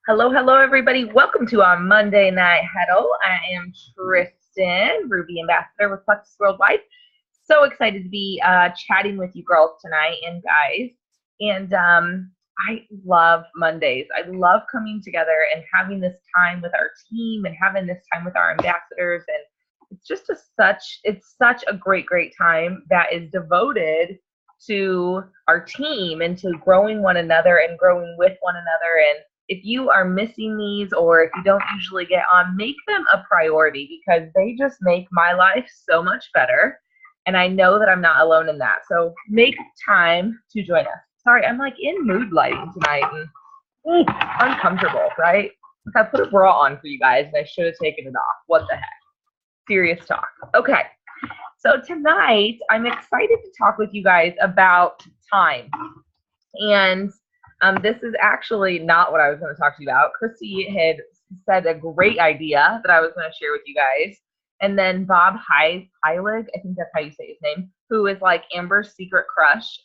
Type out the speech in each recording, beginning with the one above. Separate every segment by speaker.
Speaker 1: Hello, hello, everybody. Welcome to our Monday Night Huddle. I am Tristan, Ruby Ambassador with Plexus Worldwide. So excited to be chatting with you girls tonight and guys. And I love Mondays. I love coming together and having this time with our team and having this time with our ambassadors. And it's just such a great time that is devoted to our team and to growing one another and growing with one another. And if you are missing these or if you don't usually get on, make them a priority because they just make my life so much better. And I know that I'm not alone in that. So make time to join us. Sorry, I'm like in mood lighting tonight and uncomfortable, right? I put a bra on for you guys and I should have taken it off. What the heck? Serious talk. Okay. So tonight I'm excited to talk with you guys about time. And this is actually not what I was going to talk to you about. Christy had said a great idea that I was going to share with you guys. And then Bob Heilig, I think that's how you say his name, who is like Amber's secret crush,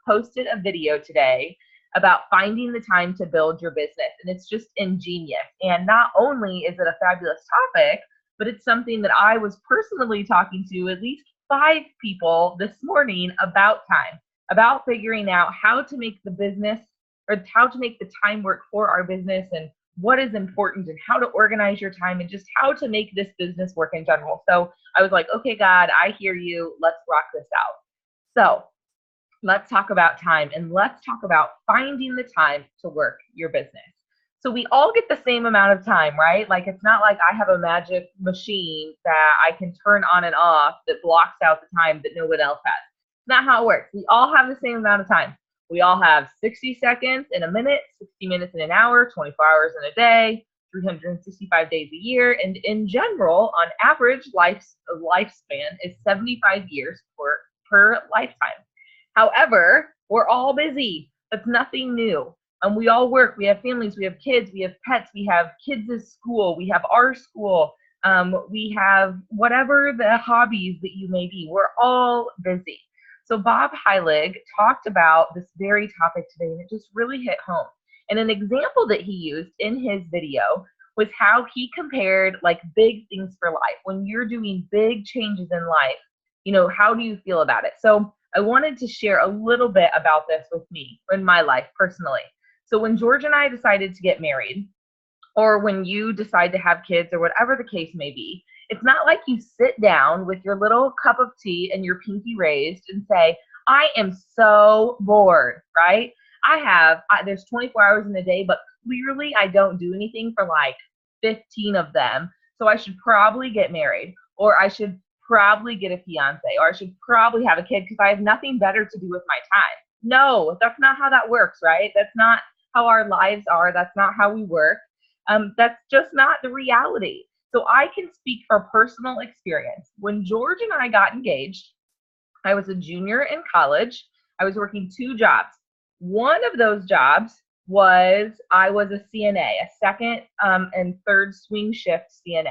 Speaker 1: posted a video today about finding the time to build your business. And it's just ingenious. And not only is it a fabulous topic, but it's something that I was personally talking to at least 5 people this morning about time, about figuring out how to make the business or how to make the time work for our business and what is important and how to organize your time and just how to make this business work in general. So I was like, okay, God, I hear you. Let's rock this out. So let's talk about time and let's talk about finding the time to work your business. So we all get the same amount of time, right? Like it's not like I have a magic machine that I can turn on and off that blocks out the time that no one else has. It's not how it works. We all have the same amount of time. We all have 60 seconds in a minute, 60 minutes in an hour, 24 hours in a day, 365 days a year. And in general, on average, lifespan is 75 years per lifetime. However, we're all busy. That's nothing new. And we all work. We have families. We have kids. We have pets. We have kids' school. We have our school. We have whatever the hobbies that you may be. We're all busy. So Bob Heilig talked about this very topic today, and it just really hit home. And an example that he used in his video was how he compared like big things for life. When you're doing big changes in life, how do you feel about it? So I wanted to share a little bit about this with me in my life personally. So when George and I decided to get married, or when you decide to have kids or whatever the case may be, it's not like you sit down with your little cup of tea and your pinky raised and say, I am so bored, right? There's 24 hours in a day, but clearly I don't do anything for like 15 of them. So I should probably get married, or I should probably get a fiance, or I should probably have a kid because I have nothing better to do with my time. No, that's not how that works, right? That's not how our lives are. That's not how we work. That's just not the reality. So I can speak from personal experience. When George and I got engaged, I was a junior in college. I was working 2 jobs. One of those jobs was I was a CNA, a second and third swing shift CNA.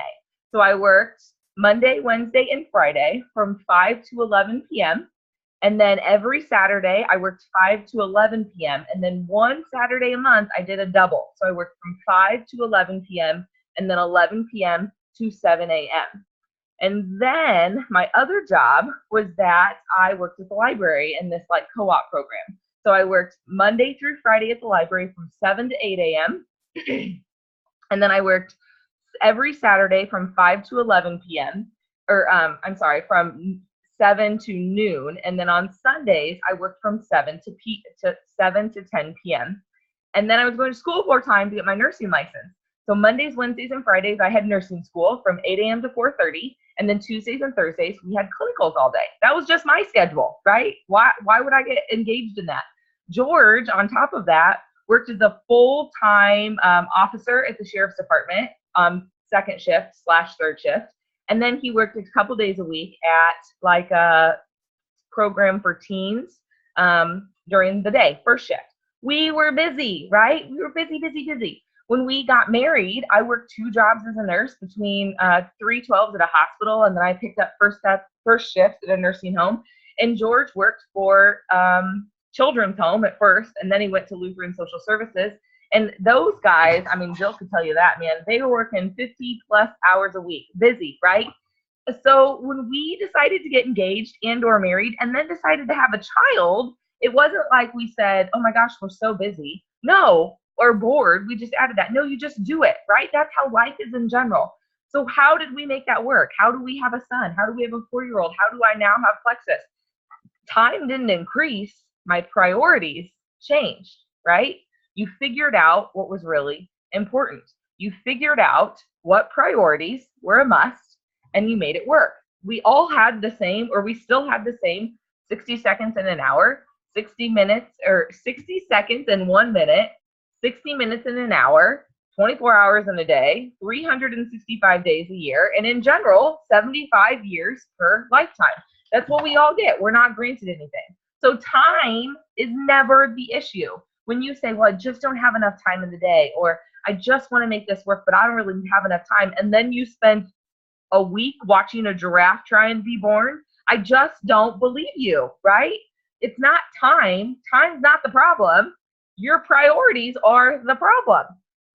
Speaker 1: So I worked Monday, Wednesday, and Friday from 5 to 11 p.m. And then every Saturday, I worked 5 to 11 p.m. And then one Saturday a month, I did a double. So I worked from 5 to 11 p.m. and then 11 p.m. to 7 a.m. And then my other job was that I worked at the library in this like co-op program. So I worked Monday through Friday at the library from 7 to 8 a.m. And then I worked every Saturday from 5 to 11 p.m. From 7 to noon. And then on Sundays, I worked from 7 to 10 p.m. And then I was going to school 4 times to get my nursing license. So Mondays, Wednesdays, and Fridays, I had nursing school from 8 a.m. to 4:30. And then Tuesdays and Thursdays, we had clinicals all day. That was just my schedule, right? Why would I get engaged in that? George, on top of that, worked as a full-time officer at the sheriff's department, second shift / third shift. And then he worked a couple days a week at like a program for teens during the day, first shift. We were busy, right? We were busy. When we got married, I worked 2 jobs as a nurse between 3/12s at a hospital, and then I picked up first shift at a nursing home. And George worked for children's home at first, and then he went to Lutheran Social Services. And those guys, I mean, Jill could tell you that, man, they were working 50 plus hours a week, busy, right? So when we decided to get engaged and or married and then decided to have a child, it wasn't like we said, oh my gosh, we're so busy. No, or bored. We just added that. No, you just do it, right? That's how life is in general. So how did we make that work? How do we have a son? How do we have a 4-year-old? How do I now have Plexus? Time didn't increase. My priorities changed, right? You figured out what was really important. You figured out what priorities were a must and you made it work. We all had the same, or we still had the same 60 seconds in an hour, 60 minutes or 60 seconds in 1 minute, 60 minutes in an hour, 24 hours in a day, 365 days a year, and in general, 75 years per lifetime. That's what we all get. We're not granted anything. So time is never the issue. When you say, well, I just don't have enough time in the day, or I just want to make this work, but I don't really have enough time, and then you spend a week watching a giraffe try and be born, I just don't believe you, right? It's not time. Time's not the problem. Your priorities are the problem.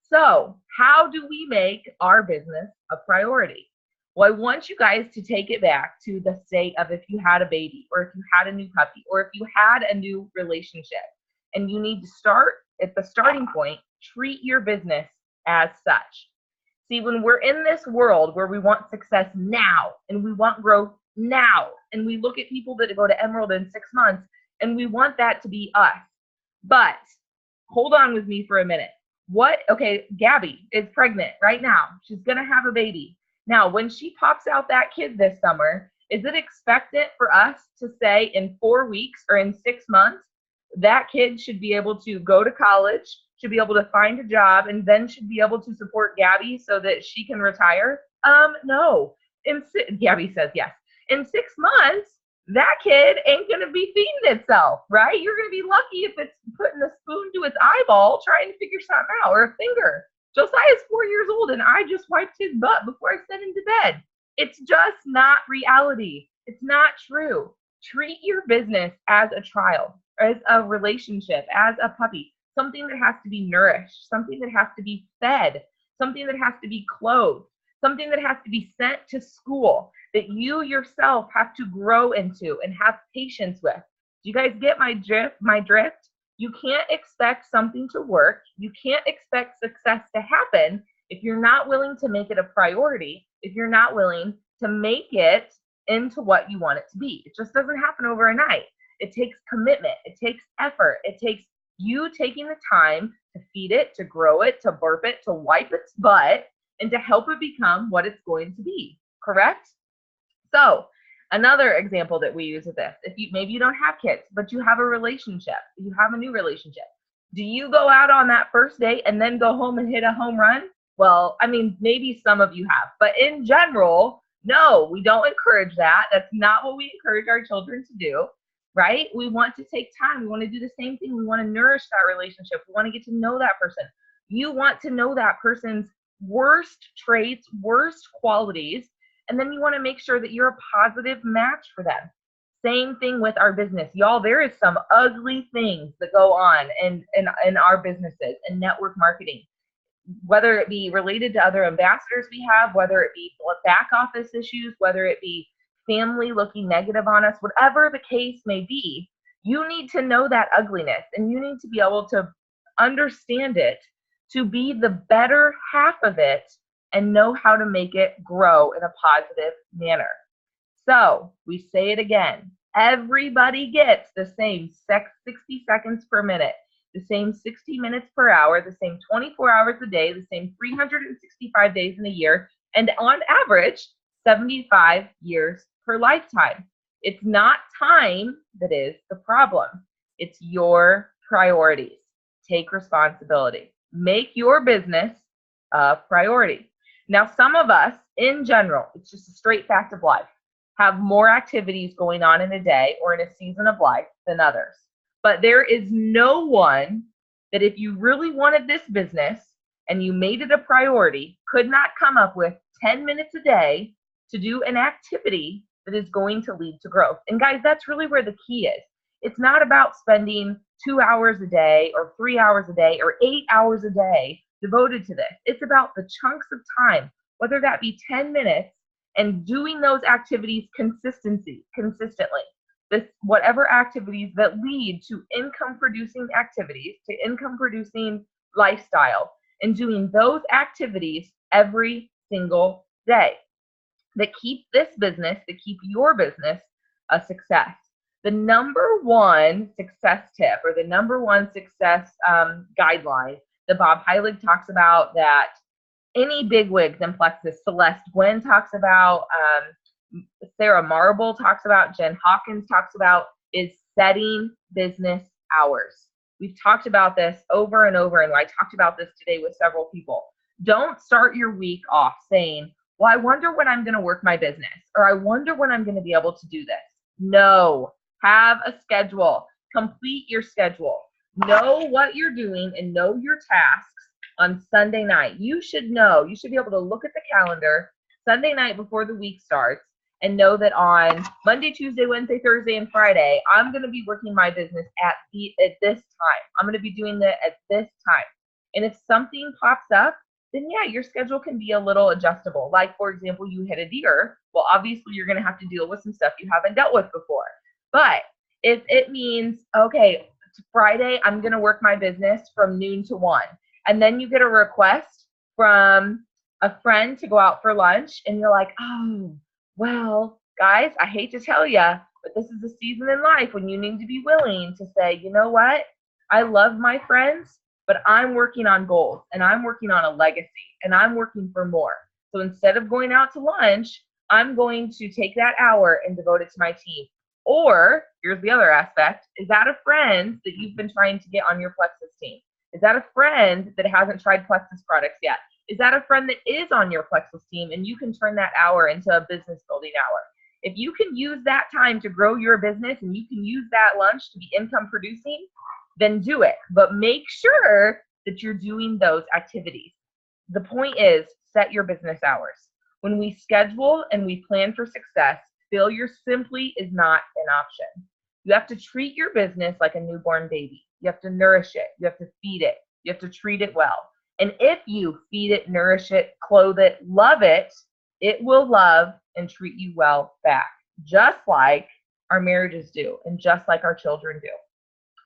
Speaker 1: So how do we make our business a priority? Well, I want you guys to take it back to the state of if you had a baby, or if you had a new puppy, or if you had a new relationship, and you need to start at the starting point, treat your business as such. See, when we're in this world where we want success now and we want growth now, and we look at people that go to Emerald in 6 months and we want that to be us. But hold on with me for a minute. Okay, Gabby is pregnant right now. She's going to have a baby. Now, when she pops out that kid this summer, is it expected for us to say in 4 weeks or in 6 months, that kid should be able to go to college, should be able to find a job, and then should be able to support Gabby so that she can retire? No. Gabby says yes. In 6 months, that kid ain't going to be feeding itself, right? You're going to be lucky if it's putting a spoon to its eyeball trying to figure something out, or a finger. Josiah's 4 years old, and I just wiped his butt before I sent him to bed. It's just not reality. It's not true. Treat your business as a child, as a relationship, as a puppy, something that has to be nourished, something that has to be fed, something that has to be clothed, something that has to be sent to school, that you yourself have to grow into and have patience with. Do you guys get my drift? You can't expect something to work. You can't expect success to happen if you're not willing to make it a priority, if you're not willing to make it into what you want it to be. It just doesn't happen overnight. It takes commitment. It takes effort. It takes you taking the time to feed it, to grow it, to burp it, to wipe its butt, and to help it become what it's going to be. Correct? So another example that we use with this, if maybe you don't have kids, but you have a relationship, you have a new relationship. Do you go out on that first date and then go home and hit a home run? Well, I mean, maybe some of you have, but in general, no, we don't encourage that. That's not what we encourage our children to do, right? We want to take time. We want to do the same thing. We want to nourish that relationship. We want to get to know that person. You want to know that person's worst traits, worst qualities, and then you want to make sure that you're a positive match for them. Same thing with our business. Y'all, there is some ugly things that go on in our businesses and network marketing, whether it be related to other ambassadors we have, whether it be back office issues, whether it be family looking negative on us, whatever the case may be, you need to know that ugliness and you need to be able to understand it, to be the better half of it and know how to make it grow in a positive manner. So we say it again, everybody gets the same 60 seconds per minute, the same 60 minutes per hour, the same 24 hours a day, the same 365 days in a year, and on average, 75 years per lifetime. It's not time that is the problem. It's your priorities. Take responsibility. Make your business a priority. Now, some of us, in general, it's just a straight fact of life, have more activities going on in a day or in a season of life than others. But there is no one that if you really wanted this business and you made it a priority, could not come up with 10 minutes a day to do an activity that is going to lead to growth. And guys, that's really where the key is. It's not about spending 2 hours a day or 3 hours a day or 8 hours a day devoted to this. It's about the chunks of time, whether that be 10 minutes, and doing those activities consistently. This whatever activities that lead to income producing activities, to income producing lifestyle, and doing those activities every single day that keep this business, that keep your business a success. The number one success tip, or the number one success guideline that Bob Heilig talks about, that any bigwigs in Plexus, Celeste Gwynn talks about, Sarah Marble talks about, Jen Hawkins talks about, is setting business hours. We've talked about this over and over, and I talked about this today with several people. Don't start your week off saying, well, I wonder when I'm going to work my business, or I wonder when I'm going to be able to do this. No, have a schedule. Complete your schedule. Know what you're doing and know your tasks on Sunday night. You should know. You should be able to look at the calendar Sunday night before the week starts and know that on Monday, Tuesday, Wednesday, Thursday, and Friday, I'm going to be working my business at this time. I'm going to be doing that at this time. And if something pops up, then yeah, your schedule can be a little adjustable. Like, for example, you hit a deer. Well, obviously, you're going to have to deal with some stuff you haven't dealt with before. But if it means, okay, Friday, I'm going to work my business from noon to 1, and then you get a request from a friend to go out for lunch, and you're like, oh, well, guys, I hate to tell you, but this is a season in life when you need to be willing to say, you know what? I love my friends, but I'm working on goals, and I'm working on a legacy, and I'm working for more. So instead of going out to lunch, I'm going to take that hour and devote it to my team. Or here's the other aspect. Is that a friend that you've been trying to get on your Plexus team? Is that a friend that hasn't tried Plexus products yet? Is that a friend that is on your Plexus team, and you can turn that hour into a business building hour? If you can use that time to grow your business, and you can use that lunch to be income producing, then do it. But make sure that you're doing those activities. The point is, set your business hours. When we schedule and we plan for success, failure simply is not an option. You have to treat your business like a newborn baby. You have to nourish it. You have to feed it. You have to treat it well. And if you feed it, nourish it, clothe it, love it, it will love and treat you well back, just like our marriages do and just like our children do.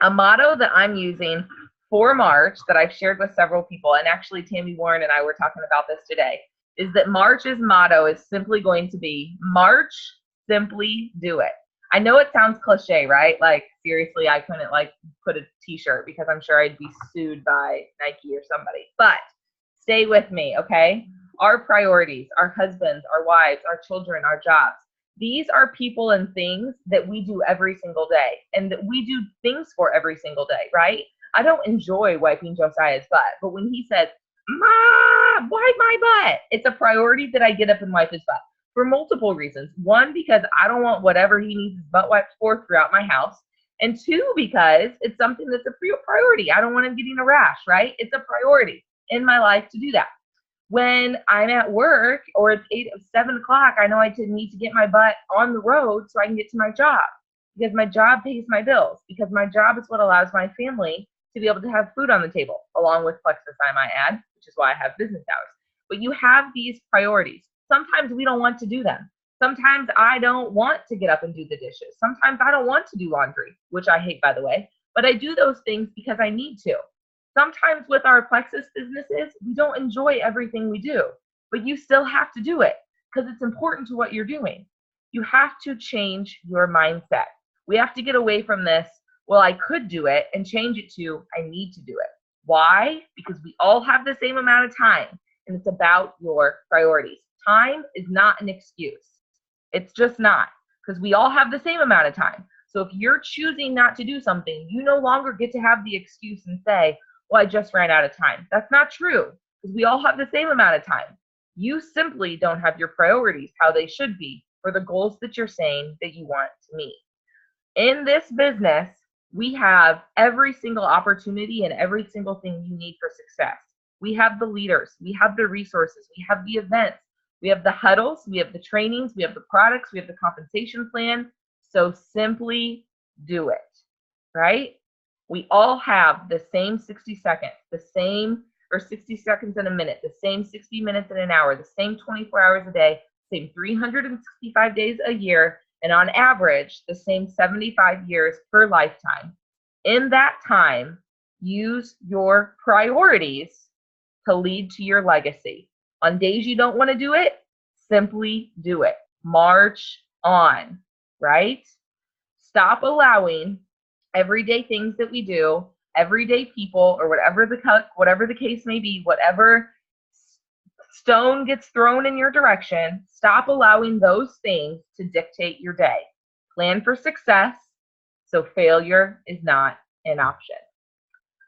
Speaker 1: A motto that I'm using for March that I've shared with several people, and actually Tammy Warren and I were talking about this today, is that March's motto is simply going to be, March, simply do it. I know it sounds cliche, right? Like, seriously, I couldn't put a t-shirt because I'm sure I'd be sued by Nike or somebody. But stay with me, okay? Our priorities, our husbands, our wives, our children, our jobs. These are people and things that we do every single day, and that we do things for every single day, right? I don't enjoy wiping Josiah's butt, but when he says, Mom, wipe my butt, it's a priority that I get up and wipe his butt. For multiple reasons. One, because I don't want whatever he needs his butt wiped for throughout my house. And two, because it's something that's a priority. I don't want him getting a rash, right? It's a priority in my life to do that. When I'm at work or it's 7 o'clock, I know I need to get my butt on the road so I can get to my job, because my job pays my bills, because my job is what allows my family to be able to have food on the table, along with Plexus, I might add, which is why I have business hours. But you have these priorities. Sometimes we don't want to do them. Sometimes I don't want to get up and do the dishes. Sometimes I don't want to do laundry, which I hate, by the way, but I do those things because I need to. Sometimes with our Plexus businesses, we don't enjoy everything we do, but you still have to do it because it's important to what you're doing. You have to change your mindset. We have to get away from this, well, I could do it, and change it to, I need to do it. Why? Because we all have the same amount of time, and it's about your priorities. Time is not an excuse. It's just not, because we all have the same amount of time. So if you're choosing not to do something, you no longer get to have the excuse and say, well, I just ran out of time. That's not true, because we all have the same amount of time. You simply don't have your priorities how they should be for the goals that you're saying that you want to meet. In this business, we have every single opportunity and every single thing you need for success. We have the leaders, we have the resources, we have the events, we have the huddles, we have the trainings, we have the products, we have the compensation plan. So simply do it, right? We all have the same 60 seconds, the same, or 60 seconds in a minute, the same 60 minutes in an hour, the same 24 hours a day, same 365 days a year, and on average, the same 75 years per lifetime. In that time, use your priorities to lead to your legacy. On days you don't want to do it, simply do it. March on, right? Stop allowing everyday things that we do, everyday people, or whatever the case may be, whatever stone gets thrown in your direction, stop allowing those things to dictate your day. Plan for success, so failure is not an option.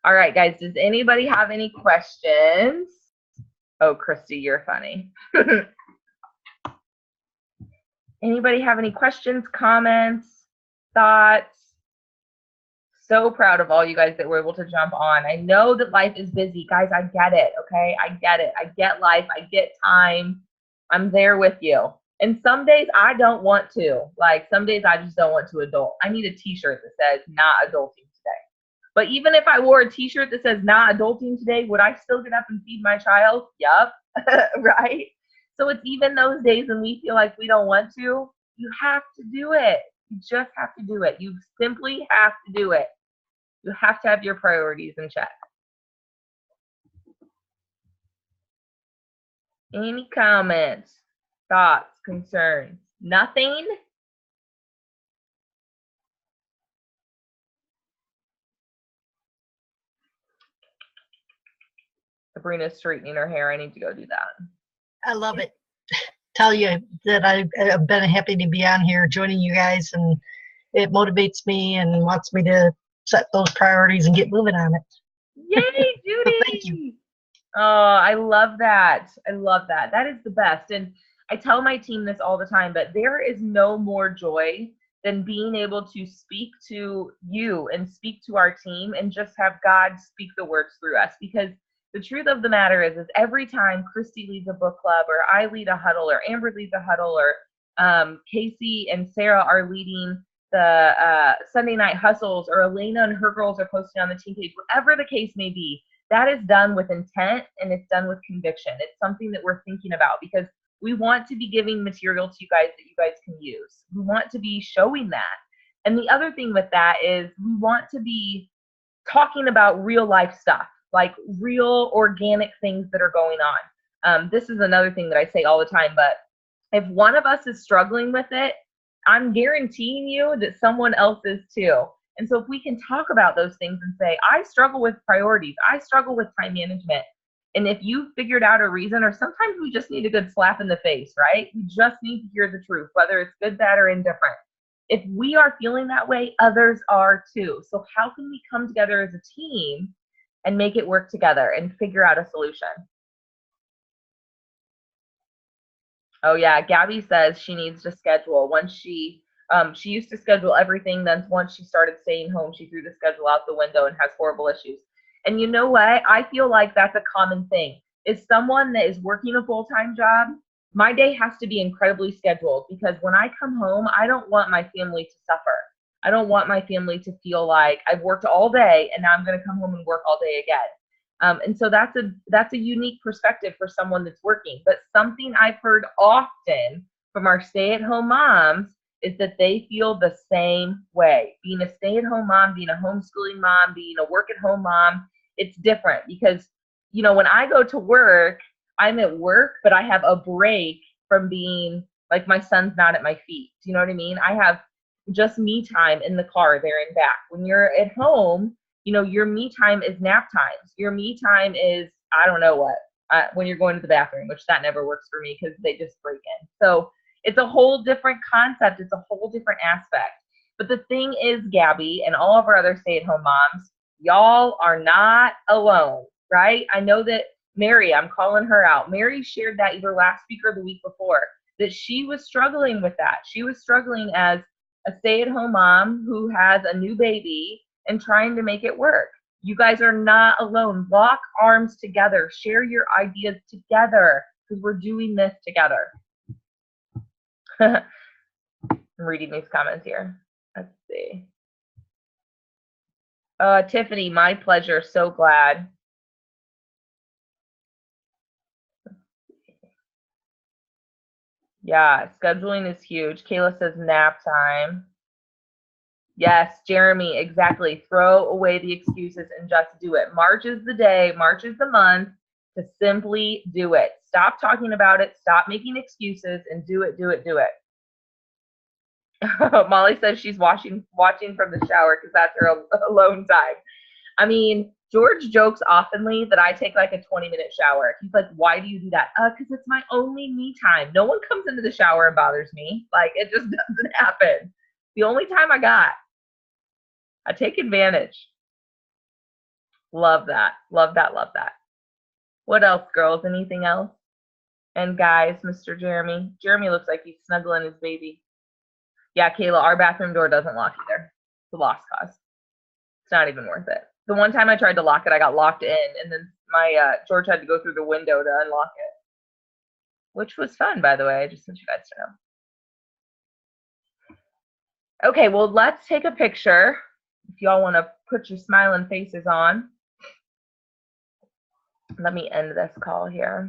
Speaker 1: All right, guys, does anybody have any questions? Oh, Christy, you're funny. Anybody have any questions, comments, thoughts? So proud of all you guys that were able to jump on. I know that life is busy. Guys, I get it, okay? I get it. I get life. I get time. I'm there with you. And some days I don't want to. Like, some days I just don't want to adult. I need a t-shirt that says, not adulting today. But even if I wore a t-shirt that says, not adulting today, would I still get up and feed my child? Yup. Right? So it's even those days when we feel like we don't want to, you have to do it. You just have to do it. You simply have to do it. You have to have your priorities in check. Any comments, thoughts, concerns? Nothing? Sabrina's straightening her hair. I need to go do that.
Speaker 2: I love it. Tell you that I've been happy to be on here joining you guys, and it motivates me and wants me to set those priorities and get moving on it.
Speaker 1: Yay, Judy!
Speaker 2: Thank you.
Speaker 1: Oh, I love that. I love that. That is the best. And I tell my team this all the time, but there is no more joy than being able to speak to you and speak to our team and just have God speak the words through us. Because the truth of the matter is every time Christy leads a book club, or I lead a huddle, or Amber leads a huddle, or Casey and Sarah are leading the Sunday night hustles, or Elena and her girls are posting on the team page, whatever the case may be, that is done with intent and it's done with conviction. It's something that we're thinking about because we want to be giving material to you guys that you guys can use. We want to be showing that. And the other thing with that is we want to be talking about real life stuff, like real organic things that are going on. This is another thing that I say all the time, but if one of us is struggling with it, I'm guaranteeing you that someone else is too. And so if we can talk about those things and say, I struggle with priorities, I struggle with time management. And if you figured out a reason, or sometimes we just need a good slap in the face, right? We just need to hear the truth, whether it's good, bad, or indifferent. If we are feeling that way, others are too. So how can we come together as a team and make it work together and figure out a solution? Oh yeah, Gabby says she needs to schedule. Once she used to schedule everything, then once she started staying home, she threw the schedule out the window and has horrible issues. And you know what? I feel like that's a common thing. Is someone that is working a full-time job, my day has to be incredibly scheduled, because when I come home, I don't want my family to suffer. I don't want my family to feel like I've worked all day and now I'm going to come home and work all day again. And so that's a unique perspective for someone that's working. But something I've heard often from our stay-at-home moms is that they feel the same way. Being a stay-at-home mom, being a homeschooling mom, being a work-at-home mom, it's different because, you know, when I go to work, I'm at work, but I have a break from being like, my son's not at my feet. Do you know what I mean? I have just me time in the car there and back. When you're at home, you know, your me time is nap times. Your me time is, I don't know what, when you're going to the bathroom, which that never works for me because they just break in. So it's a whole different concept. It's a whole different aspect. But the thing is, Gabby and all of our other stay-at-home moms, y'all are not alone, right? I know that Mary, I'm calling her out. Mary shared that either last week or the week before, that she was struggling with that. She was struggling as a stay-at-home mom who has a new baby and trying to make it work. You guys are not alone. Lock arms together. Share your ideas together because we're doing this together. I'm reading these comments here. Let's see. Tiffany, my pleasure. So glad. Yeah, scheduling is huge. Kayla says nap time. Yes, Jeremy, exactly. Throw away the excuses and just do it. March is the day, March is the month to simply do it. Stop talking about it, stop making excuses, and do it, do it, do it. Molly says she's watching from the shower because that's her alone time. I mean, George jokes oftenly that I take like a 20-minute shower. He's like, why do you do that? Because it's my only me time. No one comes into the shower and bothers me. Like, it just doesn't happen. The only time I got. I take advantage. Love that. Love that. Love that. What else, girls? Anything else? And guys, Mr. Jeremy. Jeremy looks like he's snuggling his baby. Yeah, Kayla, our bathroom door doesn't lock either. It's a lost cause. It's not even worth it. The one time I tried to lock it, I got locked in, and then my George had to go through the window to unlock it, which was fun, by the way. I just want you guys to know. Okay, well, let's take a picture. If y'all want to put your smiling faces on. Let me end this call here.